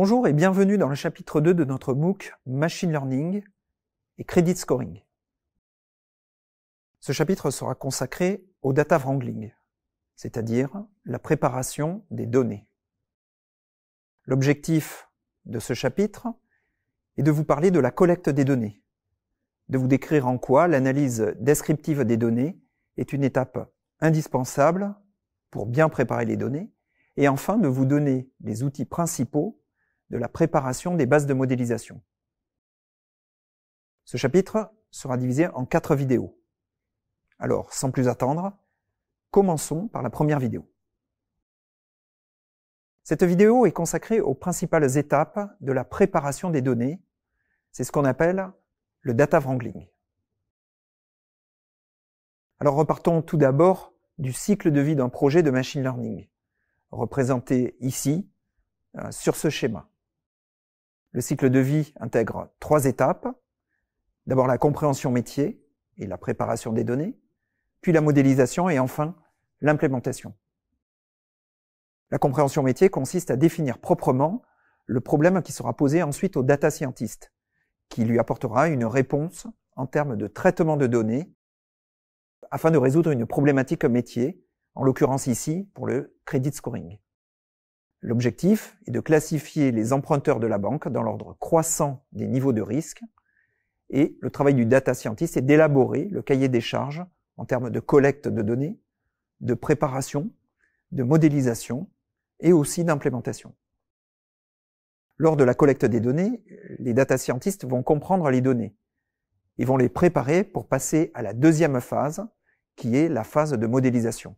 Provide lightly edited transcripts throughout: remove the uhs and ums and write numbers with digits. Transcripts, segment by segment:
Bonjour et bienvenue dans le chapitre 2 de notre MOOC Machine Learning et Credit Scoring. Ce chapitre sera consacré au data wrangling, c'est-à-dire la préparation des données. L'objectif de ce chapitre est de vous parler de la collecte des données, de vous décrire en quoi l'analyse descriptive des données est une étape indispensable pour bien préparer les données, et enfin de vous donner les outils principaux de la préparation des bases de modélisation. Ce chapitre sera divisé en 4 vidéos. Alors, sans plus attendre, commençons par la première vidéo. Cette vidéo est consacrée aux principales étapes de la préparation des données. C'est ce qu'on appelle le data wrangling. Alors repartons tout d'abord du cycle de vie d'un projet de machine learning, représenté ici sur ce schéma. Le cycle de vie intègre 3 étapes. D'abord la compréhension métier et la préparation des données, puis la modélisation et enfin l'implémentation. La compréhension métier consiste à définir proprement le problème qui sera posé ensuite au data scientist, qui lui apportera une réponse en termes de traitement de données afin de résoudre une problématique métier, en l'occurrence ici pour le credit scoring. L'objectif est de classifier les emprunteurs de la banque dans l'ordre croissant des niveaux de risque, et le travail du data scientist est d'élaborer le cahier des charges en termes de collecte de données, de préparation, de modélisation et aussi d'implémentation. Lors de la collecte des données, les data scientists vont comprendre les données et vont les préparer pour passer à la deuxième phase, qui est la phase de modélisation.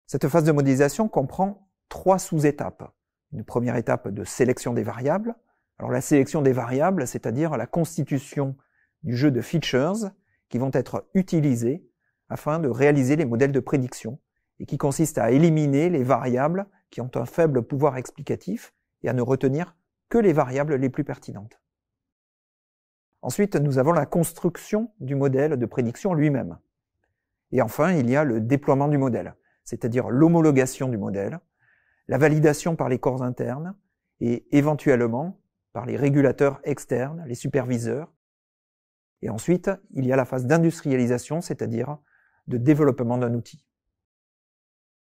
Cette phase de modélisation comprend 3 sous-étapes. Une première étape de sélection des variables. Alors la sélection des variables, c'est-à-dire la constitution du jeu de features qui vont être utilisées afin de réaliser les modèles de prédiction et qui consiste à éliminer les variables qui ont un faible pouvoir explicatif et à ne retenir que les variables les plus pertinentes. Ensuite, nous avons la construction du modèle de prédiction lui-même. Et enfin, il y a le déploiement du modèle, c'est-à-dire l'homologation du modèle, la validation par les corps internes et éventuellement par les régulateurs externes, les superviseurs. Et ensuite, il y a la phase d'industrialisation, c'est-à-dire de développement d'un outil.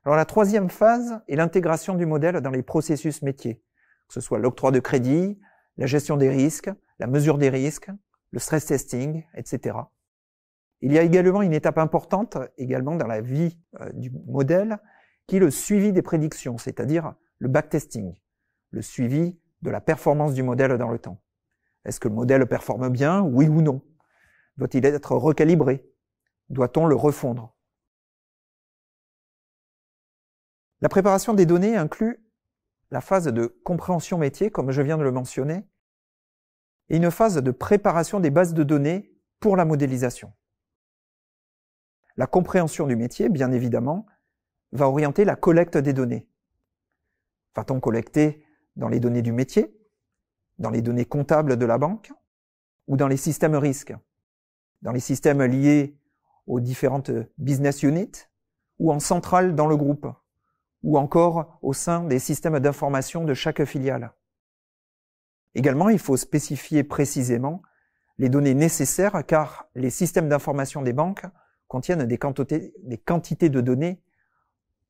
Alors la troisième phase est l'intégration du modèle dans les processus métiers, que ce soit l'octroi de crédit, la gestion des risques, la mesure des risques, le stress testing, etc. Il y a également une étape importante également dans la vie du modèle, qui est le suivi des prédictions, c'est-à-dire le backtesting, le suivi de la performance du modèle dans le temps. Est-ce que le modèle performe bien, oui ou non? Doit-il être recalibré? Doit-on le refondre? La préparation des données inclut la phase de compréhension métier, comme je viens de le mentionner, et une phase de préparation des bases de données pour la modélisation. La compréhension du métier, bien évidemment, va orienter la collecte des données. Va-t-on collecter dans les données du métier, dans les données comptables de la banque, ou dans les systèmes risques, dans les systèmes liés aux différentes business units, ou en centrale dans le groupe, ou encore au sein des systèmes d'information de chaque filiale. Également, il faut spécifier précisément les données nécessaires car les systèmes d'information des banques contiennent des quantités de données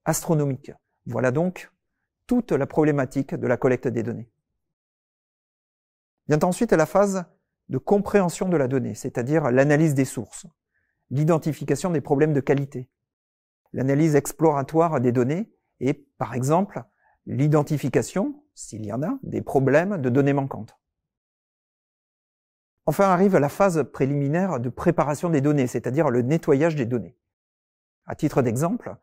astronomiques. Voilà donc toute la problématique de la collecte des données. Vient ensuite la phase de compréhension de la donnée, c'est-à-dire l'analyse des sources, l'identification des problèmes de qualité, l'analyse exploratoire des données et, par exemple, l'identification, s'il y en a, des problèmes de données manquantes. Enfin arrive la phase préliminaire de préparation des données, c'est-à-dire le nettoyage des données. À titre d'exemple,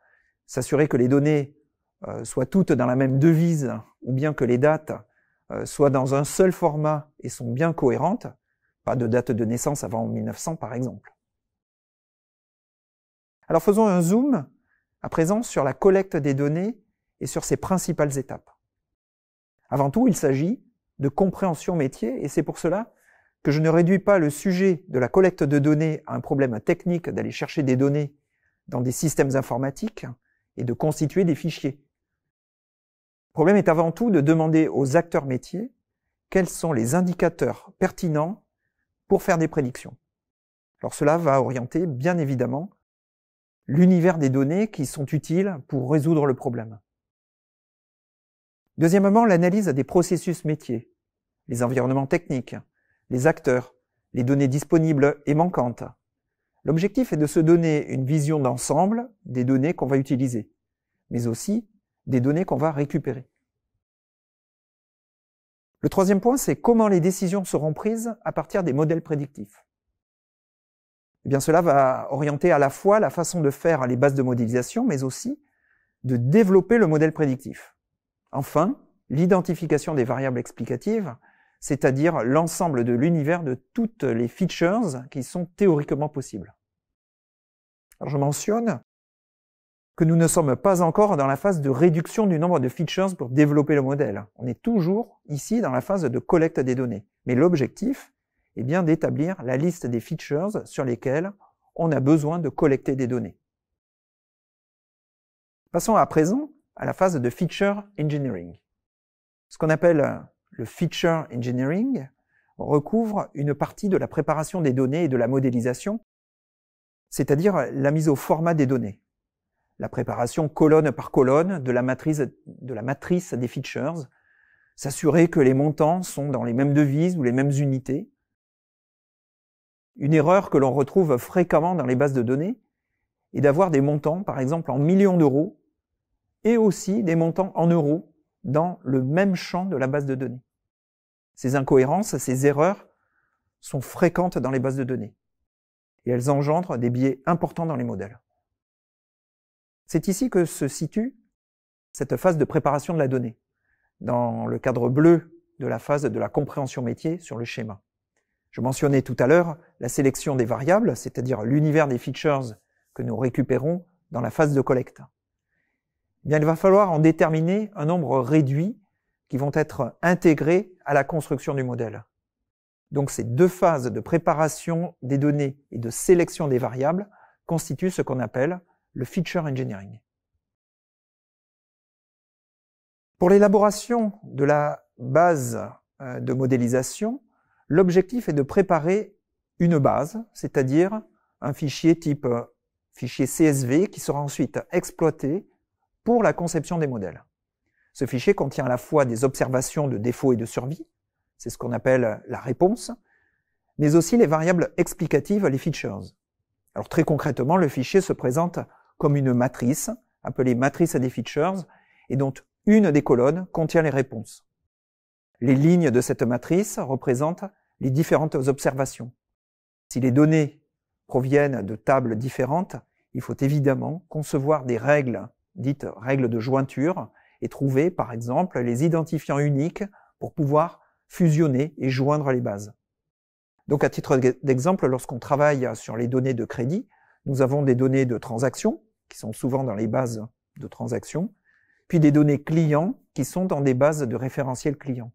s'assurer que les données soient toutes dans la même devise ou bien que les dates soient dans un seul format et sont bien cohérentes, pas de date de naissance avant 1900 par exemple. Alors faisons un zoom à présent sur la collecte des données et sur ses principales étapes. Avant tout, il s'agit de compréhension métier et c'est pour cela que je ne réduis pas le sujet de la collecte de données à un problème technique d'aller chercher des données dans des systèmes informatiques et de constituer des fichiers. Le problème est avant tout de demander aux acteurs métiers quels sont les indicateurs pertinents pour faire des prédictions. Alors cela va orienter bien évidemment l'univers des données qui sont utiles pour résoudre le problème. Deuxièmement, l'analyse des processus métiers, les environnements techniques, les acteurs, les données disponibles et manquantes. L'objectif est de se donner une vision d'ensemble des données qu'on va utiliser, mais aussi des données qu'on va récupérer. Le troisième point, c'est comment les décisions seront prises à partir des modèles prédictifs. Eh bien, cela va orienter à la fois la façon de faire les bases de modélisation, mais aussi de développer le modèle prédictif. Enfin, l'identification des variables explicatives, c'est-à-dire l'ensemble de l'univers de toutes les features qui sont théoriquement possibles. Alors, je mentionne que nous ne sommes pas encore dans la phase de réduction du nombre de features pour développer le modèle. On est toujours ici dans la phase de collecte des données. Mais l'objectif est bien d'établir la liste des features sur lesquelles on a besoin de collecter des données. Passons à présent à la phase de feature engineering. Ce qu'on appelle le feature engineering recouvre une partie de la préparation des données et de la modélisation, c'est-à-dire la mise au format des données. La préparation colonne par colonne de la matrice des features, s'assurer que les montants sont dans les mêmes devises ou les mêmes unités. Une erreur que l'on retrouve fréquemment dans les bases de données est d'avoir des montants, par exemple en millions d'euros, et aussi des montants en euros dans le même champ de la base de données. Ces incohérences, ces erreurs sont fréquentes dans les bases de données et elles engendrent des biais importants dans les modèles. C'est ici que se situe cette phase de préparation de la donnée, dans le cadre bleu de la phase de la compréhension métier sur le schéma. Je mentionnais tout à l'heure la sélection des variables, c'est-à-dire l'univers des features que nous récupérons dans la phase de collecte. Eh bien, il va falloir en déterminer un nombre réduit qui vont être intégrés à la construction du modèle. Donc ces deux phases de préparation des données et de sélection des variables constituent ce qu'on appelle le feature engineering. Pour l'élaboration de la base de modélisation, l'objectif est de préparer une base, c'est-à-dire un fichier type fichier CSV qui sera ensuite exploité pour la conception des modèles. Ce fichier contient à la fois des observations de défauts et de survie, c'est ce qu'on appelle la réponse, mais aussi les variables explicatives, les features. Alors très concrètement, le fichier se présente comme une matrice, appelée matrice des features, et dont une des colonnes contient les réponses. Les lignes de cette matrice représentent les différentes observations. Si les données proviennent de tables différentes, il faut évidemment concevoir des règles, dites règles de jointure, et trouver, par exemple, les identifiants uniques pour pouvoir fusionner et joindre les bases. Donc, à titre d'exemple, lorsqu'on travaille sur les données de crédit, nous avons des données de transactions, qui sont souvent dans les bases de transactions, puis des données clients, qui sont dans des bases de référentiels clients.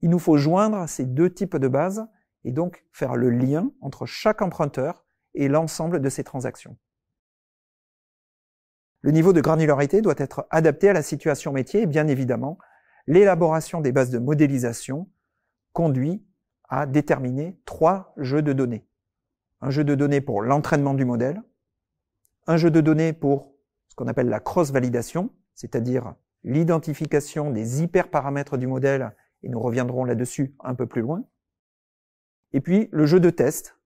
Il nous faut joindre ces deux types de bases, et donc faire le lien entre chaque emprunteur et l'ensemble de ces transactions. Le niveau de granularité doit être adapté à la situation métier et bien évidemment, l'élaboration des bases de modélisation conduit à déterminer 3 jeux de données. Un jeu de données pour l'entraînement du modèle, un jeu de données pour ce qu'on appelle la cross-validation, c'est-à-dire l'identification des hyperparamètres du modèle, et nous reviendrons là-dessus un peu plus loin, et puis le jeu de test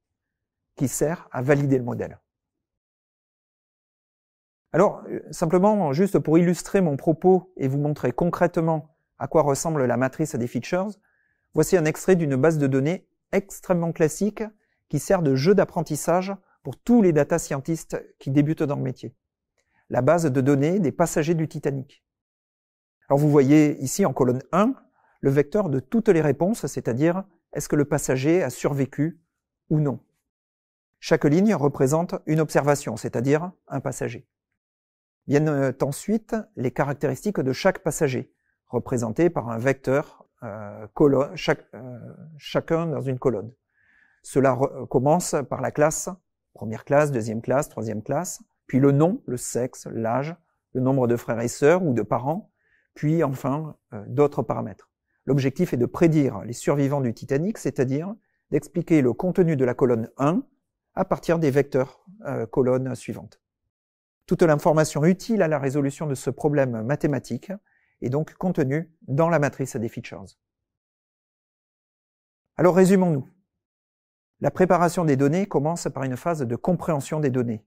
qui sert à valider le modèle. Alors, simplement, juste pour illustrer mon propos et vous montrer concrètement à quoi ressemble la matrice des features, voici un extrait d'une base de données extrêmement classique qui sert de jeu d'apprentissage pour tous les data scientists qui débutent dans le métier. La base de données des passagers du Titanic. Alors vous voyez ici en colonne 1 le vecteur de toutes les réponses, c'est-à-dire est-ce que le passager a survécu ou non. Chaque ligne représente une observation, c'est-à-dire un passager. Viennent ensuite les caractéristiques de chaque passager, représentées par un vecteur chacun dans une colonne. Cela commence par la classe, première classe, deuxième classe, troisième classe, puis le nom, le sexe, l'âge, le nombre de frères et sœurs ou de parents, puis enfin d'autres paramètres. L'objectif est de prédire les survivants du Titanic, c'est-à-dire d'expliquer le contenu de la colonne 1 à partir des vecteurs colonnes suivantes. Toute l'information utile à la résolution de ce problème mathématique est donc contenue dans la matrice des features. Alors résumons-nous. La préparation des données commence par une phase de compréhension des données,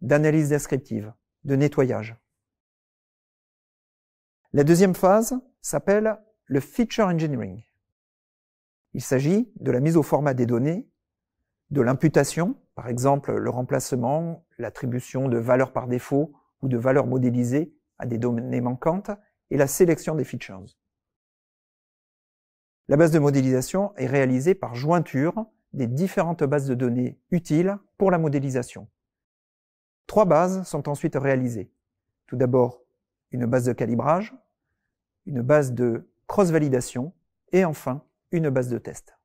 d'analyse descriptive, de nettoyage. La deuxième phase s'appelle le feature engineering. Il s'agit de la mise au format des données, de l'imputation, par exemple le remplacement, l'attribution de valeurs par défaut ou de valeurs modélisées à des données manquantes, et la sélection des features. La base de modélisation est réalisée par jointure des différentes bases de données utiles pour la modélisation. 3 bases sont ensuite réalisées. Tout d'abord, une base de calibrage, une base de cross-validation et enfin, une base de test.